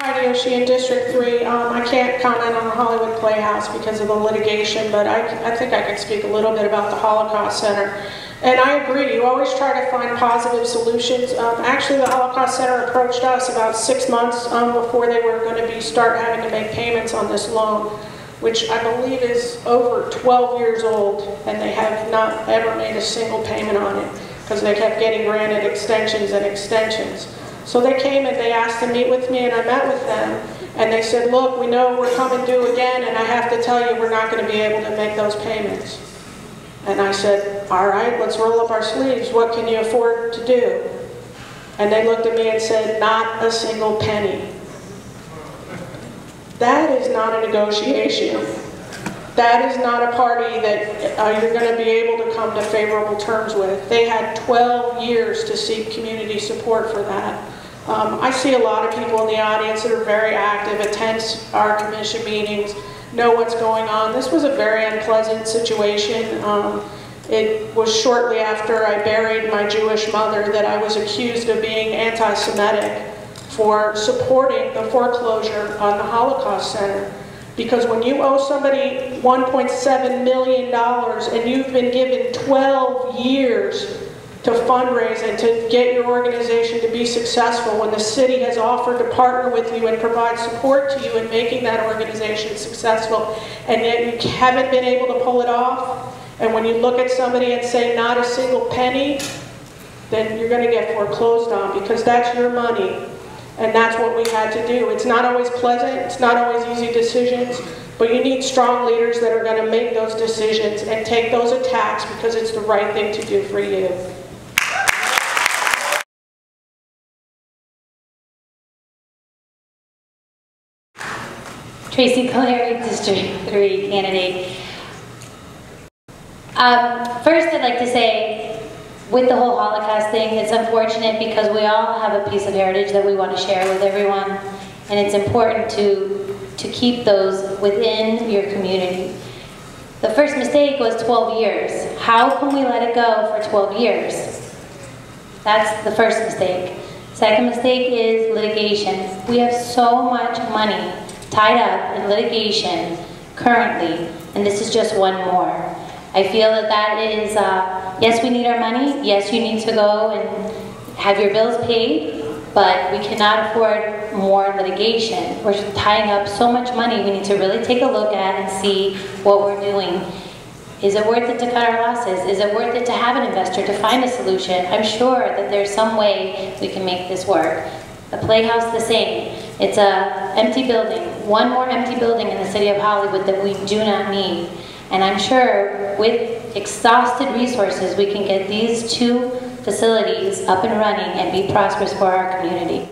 Heidi O'Sheehan, District 3. I can't comment on the Hollywood Playhouse because of the litigation, but I think I can speak a little bit about the Holocaust Center. And I agree, you always try to find positive solutions. Actually, the Holocaust Center approached us about 6 months before they were going to start having to make payments on this loan, which I believe is over 12 years old, and they have not ever made a single payment on it because they kept getting granted extensions and extensions. So they came and they asked to meet with me, and I met with them, and they said, look, we know we're coming due again, and I have to tell you we're not going to be able to make those payments. And I said, all right, let's roll up our sleeves. What can you afford to do? And they looked at me and said, not a single penny. That is not a negotiation. That is not a party that you're going to be able to come to favorable terms with. They had 12 years to seek community support for that. I see a lot of people in the audience that are very active, attend our commission meetings, know what's going on. This was a very unpleasant situation. It was shortly after I buried my Jewish mother that I was accused of being anti-Semitic for supporting the foreclosure on the Holocaust Center. Because when you owe somebody $1.7 million and you've been given 12 years to fundraise and to get your organization to be successful, when the city has offered to partner with you and provide support to you in making that organization successful, and yet you haven't been able to pull it off, and when you look at somebody and say not a single penny, then you're going to get foreclosed on because that's your money. And that's what we had to do. It's not always pleasant, it's not always easy decisions, but you need strong leaders that are going to make those decisions and take those attacks because it's the right thing to do for you. Tracy Caleri, District 3 candidate. First, I'd like to say, with the whole Holocaust thing, it's unfortunate because we all have a piece of heritage that we want to share with everyone, and it's important to keep those within your community. The first mistake was 12 years. How can we let it go for 12 years? That's the first mistake. Second mistake is litigation. We have so much money tied up in litigation currently, and this is just one more. I feel that that is, yes, we need our money. Yes, you need to go and have your bills paid, but we cannot afford more litigation. We're tying up so much money. We need to really take a look at and see what we're doing. Is it worth it to cut our losses? Is it worth it to have an investor to find a solution? I'm sure that there's some way we can make this work. The Playhouse, the same. It's an empty building. One more empty building in the city of Hollywood that we do not need. And I'm sure with exhausted resources, we can get these two facilities up and running and be prosperous for our community.